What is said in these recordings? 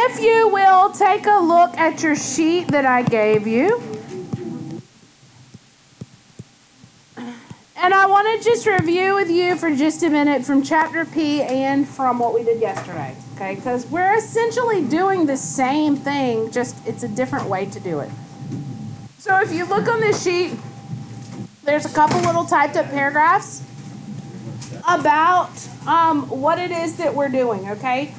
If you will, take a look at your sheet that I gave you. And I want to just review with you for just a minute from Chapter P and from what we did yesterday, okay? Because we're essentially doing the same thing, just it's a different way to do it. So if you look on this sheet, there's a couple little typed up paragraphs about what it is that we're doing, okay?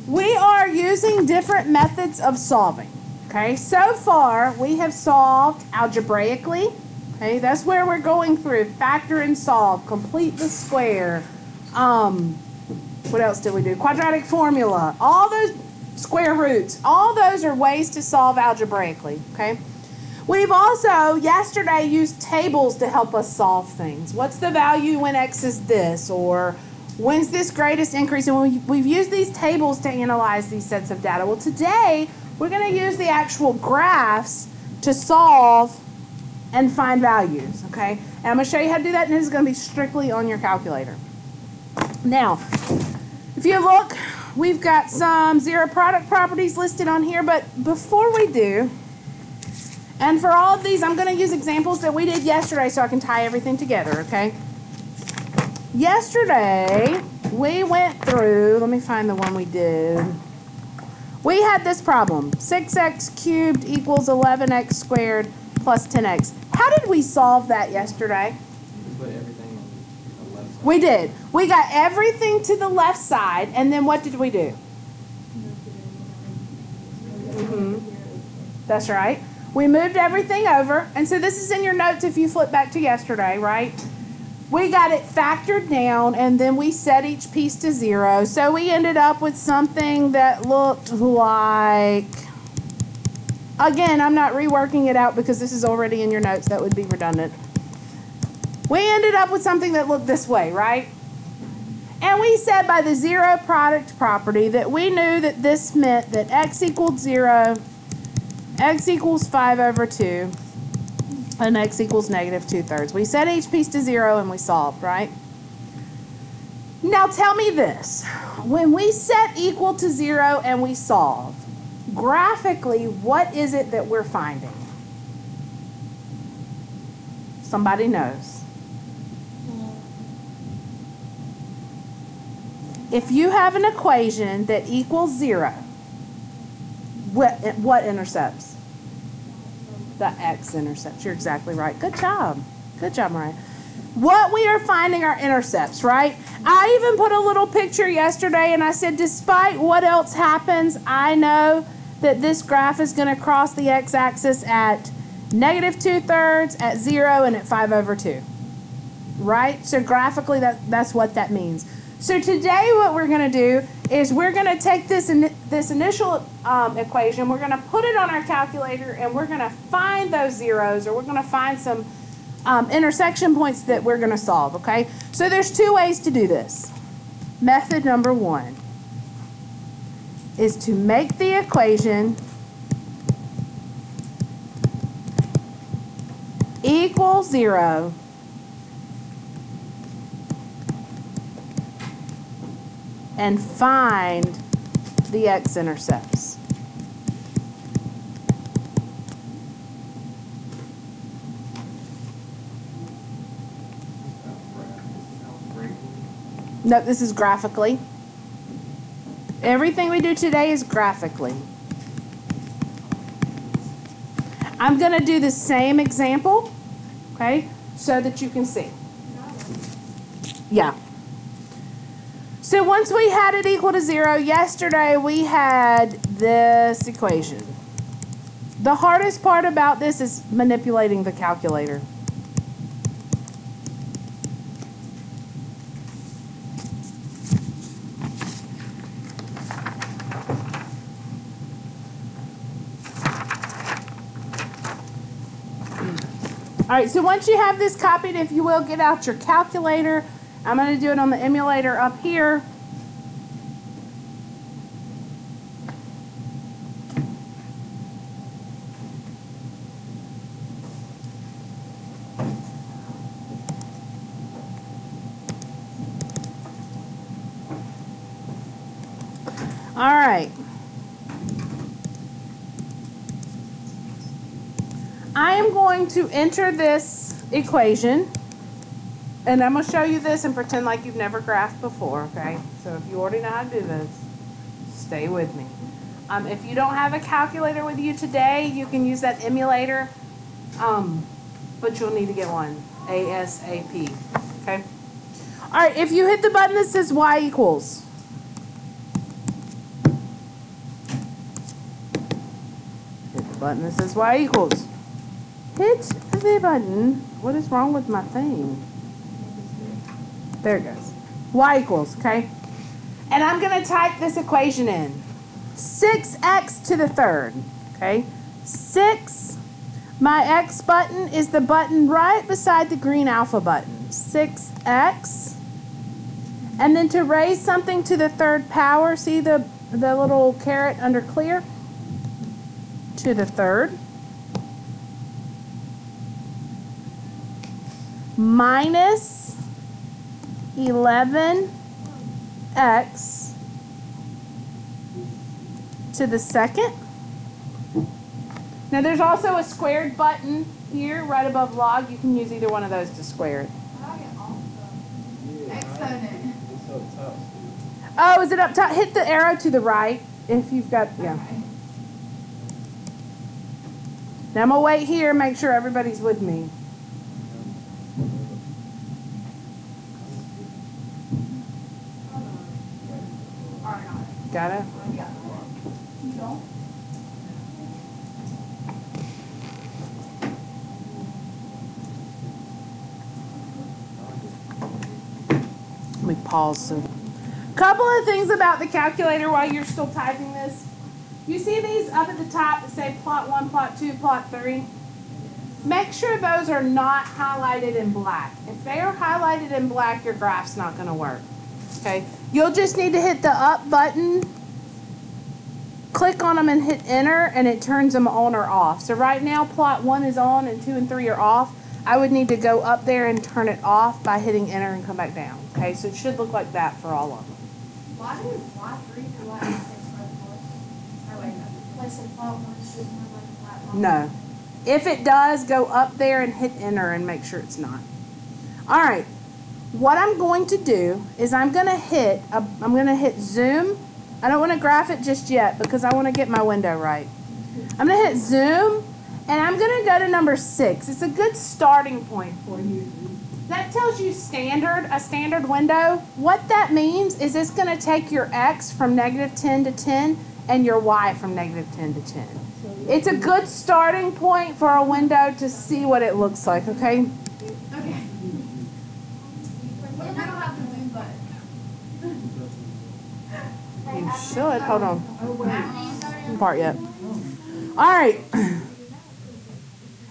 We are using different methods of solving, okay? So far, we have solved algebraically. Okay, that's where we're going through. Factor and solve. Complete the square. What else did we do? Quadratic formula. All those square roots. All those are ways to solve algebraically. Okay. We've also, yesterday, used tables to help us solve things. What's the value when x is this? Or when's this greatest increase? And we've used these tables to analyze these sets of data. Well, today, we're going to use the actual graphs to solve and find values, okay? And I'm going to show you how to do that, and this is going to be strictly on your calculator. Now, if you look, we've got some zero product properties listed on here, but before we do, and for all of these, I'm going to use examples that we did yesterday so I can tie everything together, okay? Yesterday, we went through, let me find the one we did. We had this problem, 6x cubed equals 11x squared plus 10x. How did we solve that yesterday? We put everything on the left side. We did. We got everything to the left side, and then what did we do? That's right. We moved everything over, and so this is in your notes if you flip back to yesterday, right? We got it factored down, and then we set each piece to 0. So we ended up with something that looked like... Again, I'm not reworking it out because this is already in your notes. That would be redundant. We ended up with something that looked this way, right? And we said by the zero product property that we knew that this meant that x equaled 0, x equals 5 over 2, and x equals negative 2/3. We set each piece to 0 and we solved, right? Now tell me this. When we set equal to 0 and we solve, graphically, what is it that we're finding? Somebody knows. If you have an equation that equals 0, what intercepts? The x-intercepts. You're exactly right. Good job. Good job, Mariah. What we are finding are intercepts, right? I even put a little picture yesterday and I said, despite what else happens, I know that this graph is going to cross the x-axis at negative 2/3, at 0, and at 5 over 2. Right? So graphically, that's what that means. So today what we're going to do is we're going to take this initial equation, we're going to put it on our calculator, and we're going to find those zeros, or we're going to find some intersection points that we're going to solve, okay? So there's two ways to do this. Method number 1 is to make the equation equal 0 and find the x-intercepts. No, this is graphically. Everything we do today is graphically. I'm going to do the same example, okay, so that you can see. Yeah. So once we had it equal to 0, yesterday we had this equation. The hardest part about this is manipulating the calculator. All right, so once you have this copied, if you will, get out your calculator. I'm going to do it on the emulator up here. All right. I am going to enter this equation, and I'm going to show you this and pretend like you've never graphed before, okay? So if you already know how to do this, stay with me. If you don't have a calculator with you today, you can use that emulator, but you'll need to get one ASAP, okay? All right, if you hit the button that says y equals, hit the button that says y equals. Hit the button. What is wrong with my thing? There it goes. Y equals, okay? And I'm going to type this equation in. 6x to the third, okay? 6, my x button is the button right beside the green alpha button. 6x. And then to raise something to the third power, see the little caret under clear? To the third. Minus 11x to the second. Now there's also a squared button here right above log. You can use either one of those to square it. Oh, is it up top? Hit the arrow to the right if you've got, yeah. Now I'm going to wait here, make sure everybody's with me. Got it? Let me pause. So, couple of things about the calculator while you're still typing this. You see these up at the top that say plot 1, plot 2, plot 3? Make sure those are not highlighted in black. If they are highlighted in black, your graph's not going to work. Okay? You'll just need to hit the up button, click on them and hit enter, and it turns them on or off. So right now, plot 1 is on and 2 and 3 are off. I would need to go up there and turn it off by hitting enter and come back down. Okay, so it should look like that for all of them. Why do plot 3 do plot 6 or wait, no. Place of plot 1 should more like flat line? No. If it does, go up there and hit enter and make sure it's not. All right. What I'm going to do is I'm going to hit zoom. I don't want to graph it just yet because I want to get my window right. I'm going to hit zoom, and I'm going to go to number 6. It's a good starting point for you. That tells you a standard window. What that means is it's going to take your x from -10 to 10 and your y from -10 to 10. It's a good starting point for a window to see what it looks like, okay? Okay. What if I don't have the zoom button? You should. Hold on. Part yet. All right.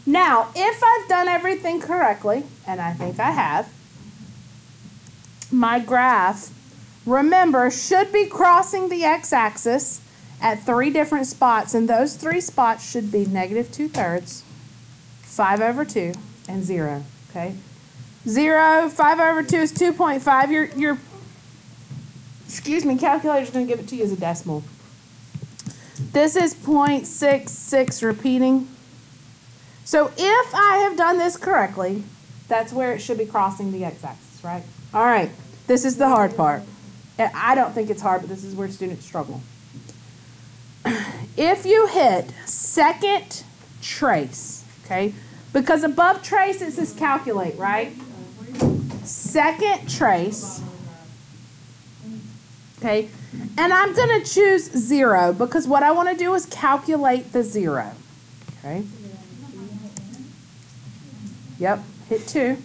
Now, if I've done everything correctly, and I think I have, my graph, remember, should be crossing the x-axis at 3 different spots, and those 3 spots should be -2/3, 5/2, and 0. Okay? 0, 5/2 is 2.5. Your calculator's going to give it to you as a decimal. This is 0.66 repeating. So if I have done this correctly, that's where it should be crossing the x-axis, right? All right, this is the hard part. I don't think it's hard, but this is where students struggle. If you hit second trace, okay, because above trace it says calculate, right? Second trace, okay, and I'm going to choose 0 because what I want to do is calculate the 0, okay? Yep, hit 2.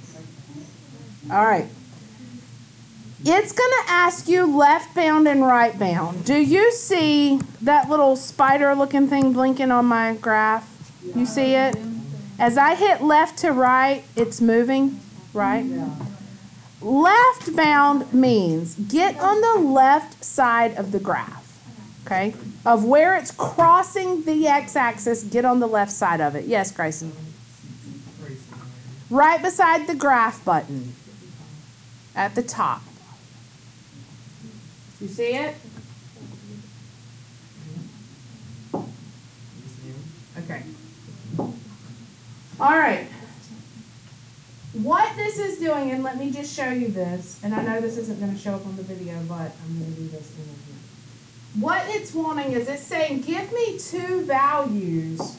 All right. It's going to ask you left bound and right bound. Do you see that little spider looking thing blinking on my graph? You see it? As I hit left to right, it's moving, right? Left bound means get on the left side of the graph, okay? Of where it's crossing the x-axis, get on the left side of it. Yes, Grayson? Right beside the graph button at the top. You see it? Okay. All right. What this is doing, and let me just show you this, and I know this isn't going to show up on the video, but I'm going to do this in a minute. What it's wanting is it's saying, give me two values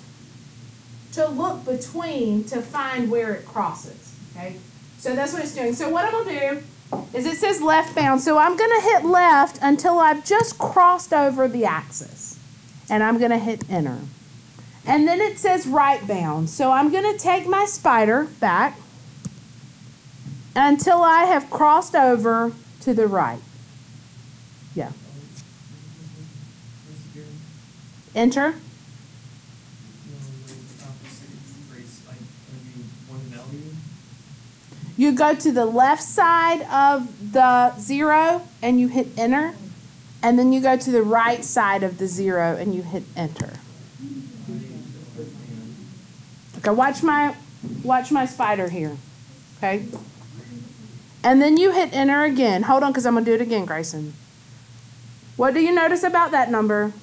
to look between to find where it crosses. Okay? So that's what it's doing. So what I'm going to do is it says left bound. So I'm going to hit left until I've just crossed over the axis. And I'm going to hit enter. And then it says right bound. So I'm going to take my spider back until I have crossed over to the right. Yeah. Enter. You go to the left side of the 0 and you hit enter. And then you go to the right side of the 0 and you hit enter. Okay, watch my spider here. Okay? And then you hit enter again. Hold on, because I'm going to do it again, Grayson. What do you notice about that number?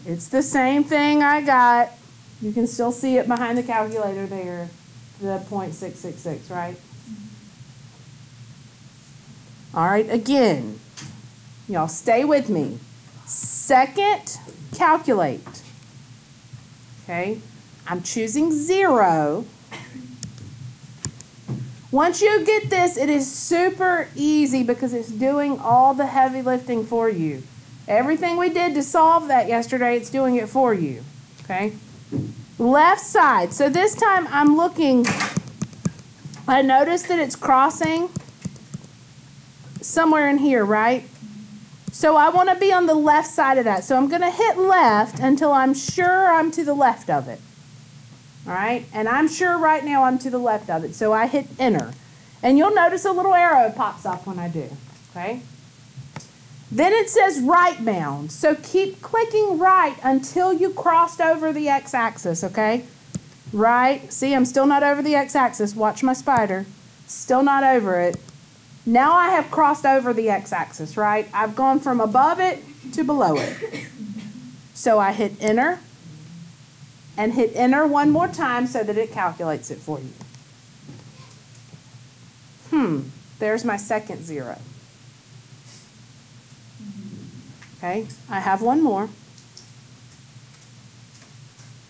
It's the same thing I got. You can still see it behind the calculator there, the 0.666, right? All right, again. Y'all stay with me. Second, calculate. Okay? I'm choosing 0. Once you get this, it is super easy because it's doing all the heavy lifting for you. Everything we did to solve that yesterday, it's doing it for you. Okay? Left side. So this time I'm looking, I notice that it's crossing somewhere in here, right? So I want to be on the left side of that. So I'm going to hit left until I'm sure I'm to the left of it. All right? And I'm sure right now I'm to the left of it. So I hit enter. And you'll notice a little arrow pops up when I do. Okay? Then it says right bound. So keep clicking right until you crossed over the x-axis, okay? Right. See, I'm still not over the x-axis. Watch my spider. Still not over it. Now I have crossed over the x-axis, right? I've gone from above it to below it. So I hit enter and hit enter one more time so that it calculates it for you. There's my second 0. Okay, I have one more.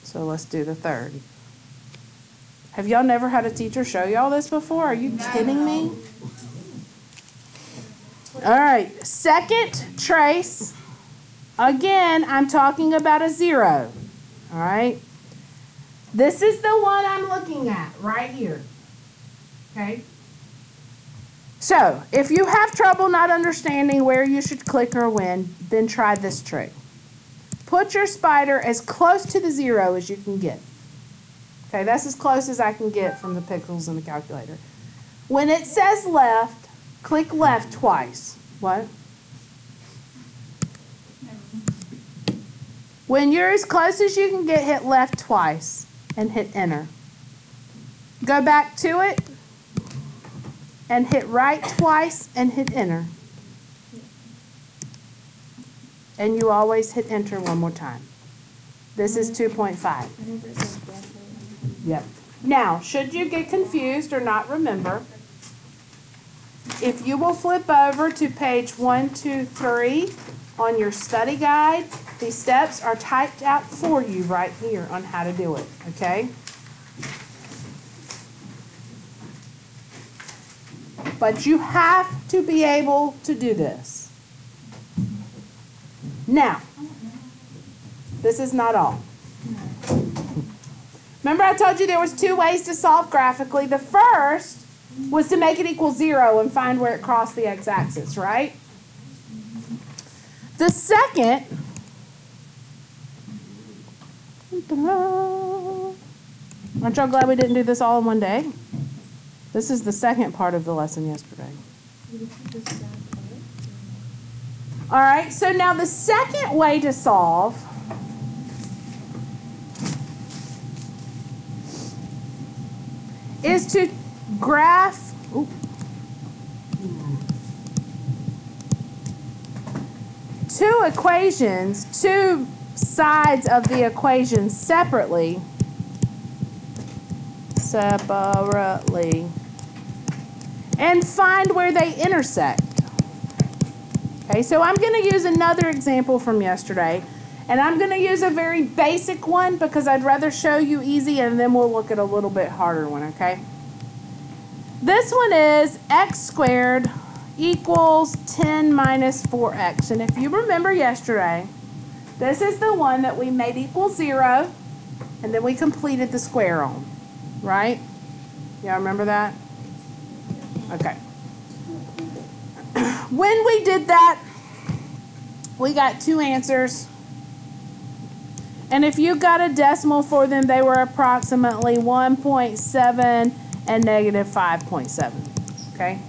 So let's do the third. Have y'all never had a teacher show y'all this before? Are you kidding me? All right, second trace. Again, I'm talking about a 0. All right. This is the one I'm looking at right here. Okay. So, if you have trouble not understanding where you should click or when, then try this trick. Put your spider as close to the 0 as you can get. Okay, that's as close as I can get from the pixels in the calculator. When it says left, click left twice. What? When you're as close as you can get, hit left twice and hit enter. Go back to it and hit right twice and hit enter. And you always hit enter one more time. This is 2.5. Yep. Now, should you get confused or not remember, if you will flip over to page 123 on your study guide, these steps are typed out for you right here on how to do it, okay? But you have to be able to do this. Now, this is not all. Remember I told you there was 2 ways to solve graphically. The first was to make it equal 0 and find where it crossed the x-axis, right? The second, aren't y'all glad we didn't do this all in one day? This is the second part of the lesson yesterday. All right, so now the second way to solve is to graph two equations, two sides of the equation separately, separately and find where they intersect. Okay, so I'm going to use another example from yesterday, and I'm going to use a very basic one because I'd rather show you easy, and then we'll look at a little bit harder one, okay? This one is x squared equals 10 minus 4x. And if you remember yesterday, this is the one that we made equal 0, and then we completed the square on, right? Y'all remember that? Okay. When we did that, we got two answers. And if you got a decimal for them, they were approximately 1.7 and negative 5.7. Okay?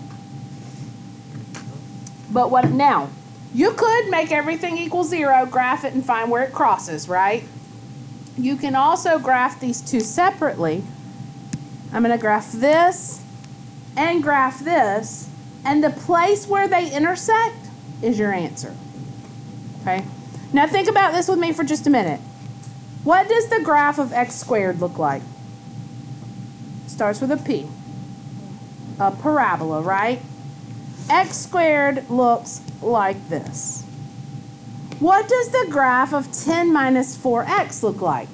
But what now? You could make everything equal 0, graph it, and find where it crosses, right? You can also graph these two separately. I'm going to graph this and graph this, and the place where they intersect is your answer. Okay? Now think about this with me for just a minute. What does the graph of x squared look like? Starts with a P. A parabola, right? X squared looks like this. What does the graph of 10 minus 4x look like?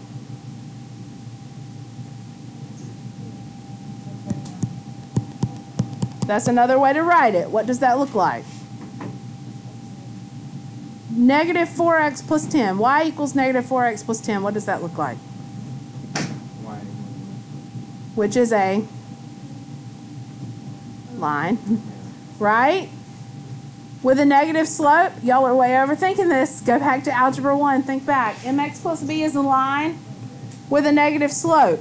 That's another way to write it. What does that look like? Negative 4x plus 10. Y equals negative 4x plus 10. What does that look like? Y. Which is a line, right? With a negative slope. Y'all are way overthinking this. Go back to Algebra 1. Think back. mx plus b is a line with a negative slope.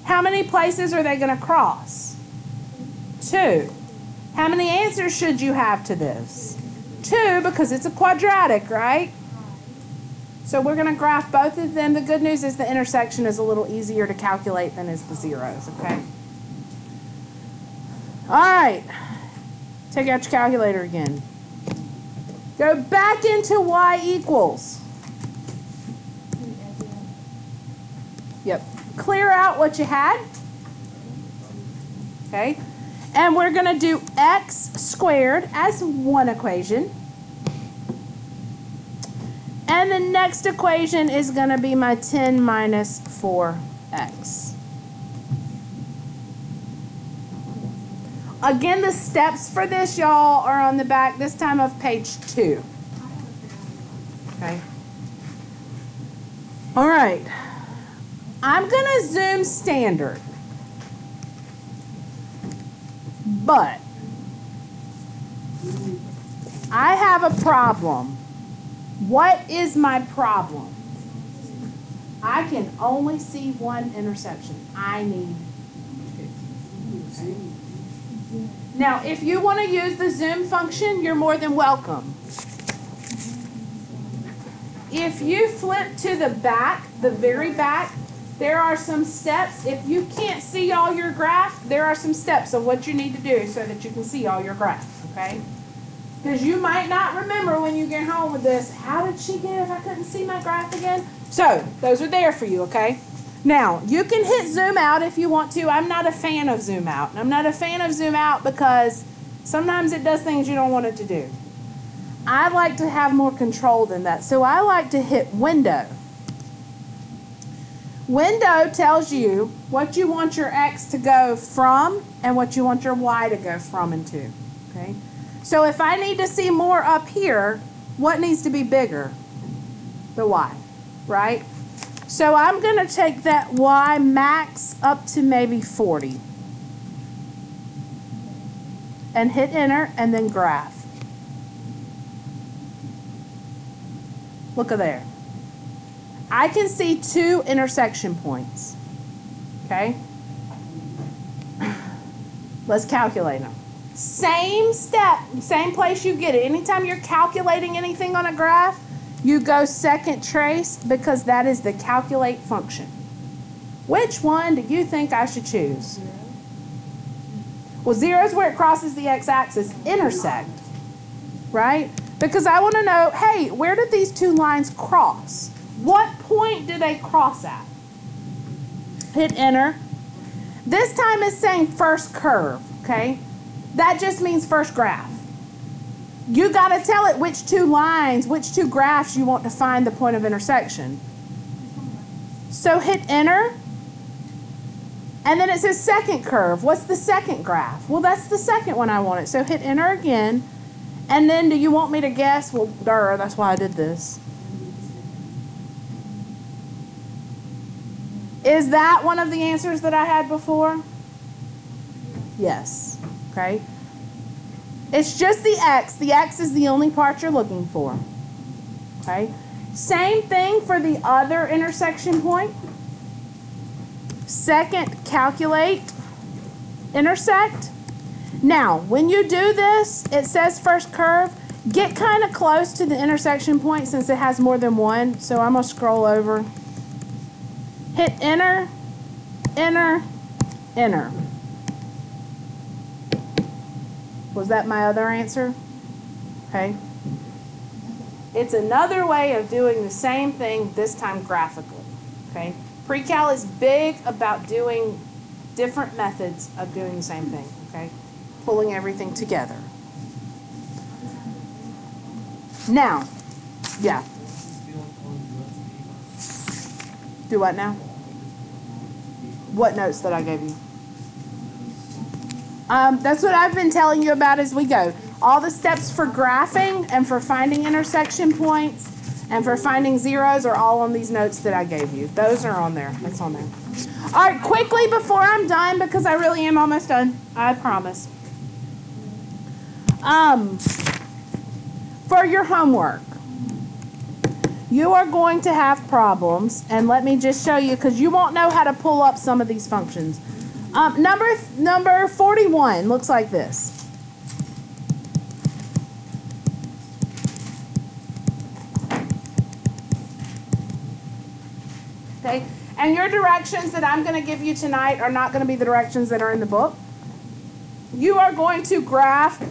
How many places are they going to cross? 2. How many answers should you have to this? 2, because it's a quadratic, right? So we're going to graph both of them. The good news is the intersection is a little easier to calculate than is the zeros, okay? All right. Take out your calculator again. Go back into y equals. Yep. Clear out what you had. Okay. And we're going to do x squared as one equation. And the next equation is going to be my 10 minus 4x. Again, the steps for this, y'all, are on the back, this time of page 2. Okay. All right. I'm going to zoom standard. But I have a problem. What is my problem? I can only see one intersection. I need 2. Okay. Now, if you want to use the zoom function, you're more than welcome. If you flip to the back, the very back, there are some steps. If you can't see all your graph, there are some steps of what you need to do so that you can see all your graph, okay? Because you might not remember when you get home with this, how did she get if I couldn't see my graph again? So, those are there for you, okay? Now, you can hit zoom out if you want to. I'm not a fan of zoom out. And I'm not a fan of zoom out because sometimes it does things you don't want it to do. I like to have more control than that. So I like to hit window. Window tells you what you want your x to go from and what you want your y to go from and to. Okay? So if I need to see more up here, what needs to be bigger? The y, right? So I'm going to take that y max up to maybe 40. And hit enter and then graph. Look at there. I can see 2 intersection points. Okay? Let's calculate them. Same step, same place you get it. Anytime you're calculating anything on a graph, you go second trace because that is the calculate function. Which one do you think I should choose? Well, 0 is where it crosses the x-axis. Intersect, right? Because I want to know, hey, where did these 2 lines cross? What point do they cross at? Hit enter, This time it's saying first curve, okay? That just means first graph. You got to tell it which two lines, which two graphs you want to find the point of intersection. So hit enter. And then it says second curve. What's the second graph? Well, that's the second one I wanted. So hit enter again. And then do you want me to guess? Well, duh, that's why I did this. Is that one of the answers that I had before? Yes. Okay. It's just the x. The x is the only part you're looking for. Okay. Same thing for the other intersection point. Second, calculate, intersect. Now, when you do this, it says first curve. Get kind of close to the intersection point since it has more than one. So I'm going to scroll over. Hit enter, enter, enter. Was that my other answer? Okay. It's another way of doing the same thing, this time graphically. Okay. Pre-cal is big about doing different methods of doing the same thing. Okay. Pulling everything together. Now, yeah. Do what now? What notes that I gave you? That's what I've been telling you about as we go. All the steps for graphing and for finding intersection points and for finding zeros are all on these notes that I gave you. Those are on there. That's on there. All right, quickly before I'm done, because I really am almost done. I promise. For your homework, you are going to have problems, and let me just show you, because you won't know how to pull up some of these functions. Number 41 looks like this. Okay, and your directions that I'm going to give you tonight are not going to be the directions that are in the book. You are going to graph,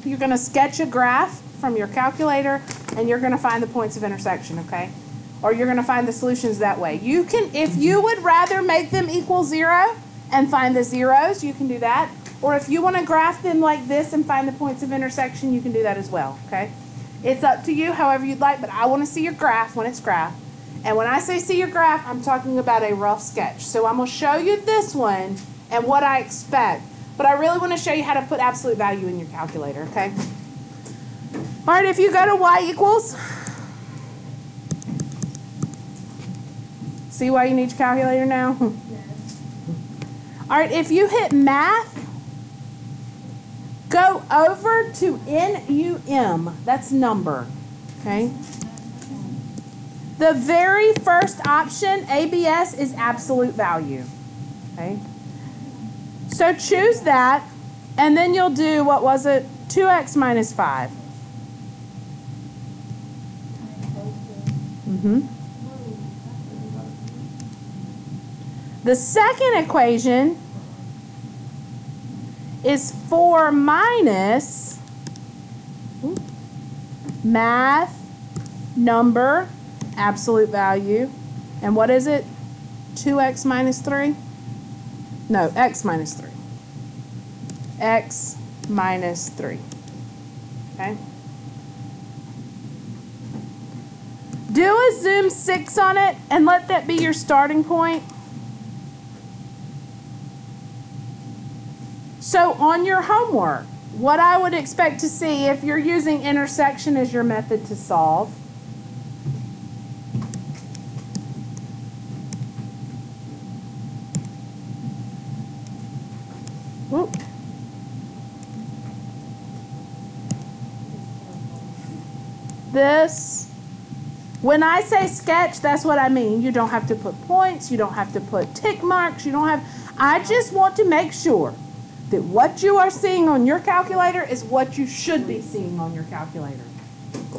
you're going to sketch a graph from your calculator, and you're going to find the points of intersection, okay? Or you're going to find the solutions that way. You can, if you would rather make them equal 0 and find the zeros, you can do that. Or if you want to graph them like this and find the points of intersection, you can do that as well, okay? It's up to you however you'd like, but I want to see your graph when it's graphed. And when I say see your graph, I'm talking about a rough sketch. So I'm going to show you this one and what I expect. But I really want to show you how to put absolute value in your calculator, okay? All right, if you go to y equals, see why you need your calculator now? All right, if you hit math, go over to NUM. That's number, okay? The very first option, ABS, is absolute value, okay? So choose that, and then you'll do, what was it? 2x minus 5. The second equation is 4 minus math, number, absolute value. And what is it? 2x minus 3? No, x minus 3. X minus 3. Okay? Do a zoom 6 on it and let that be your starting point. So on your homework, what I would expect to see if you're using intersection as your method to solve, whoop. This, when I say sketch, that's what I mean. You don't have to put points, you don't have to put tick marks, you don't have, I just want to make sure that what you are seeing on your calculator is what you should be seeing on your calculator.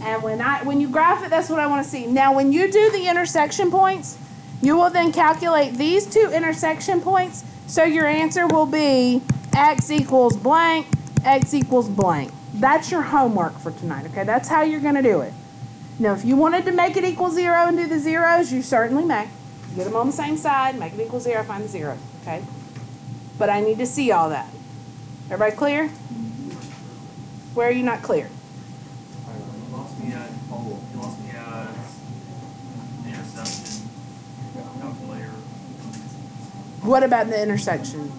And when you graph it, that's what I want to see. Now, when you do the intersection points, you will then calculate these two intersection points, so your answer will be x equals blank, x equals blank. That's your homework for tonight, okay? That's how you're going to do it. Now, if you wanted to make it equal 0 and do the zeros, you certainly may. Get them on the same side, make it equal 0, find the 0, okay? But I need to see all that. Everybody clear? Where are you not clear? You lost me at interception calculator. What about the intersection?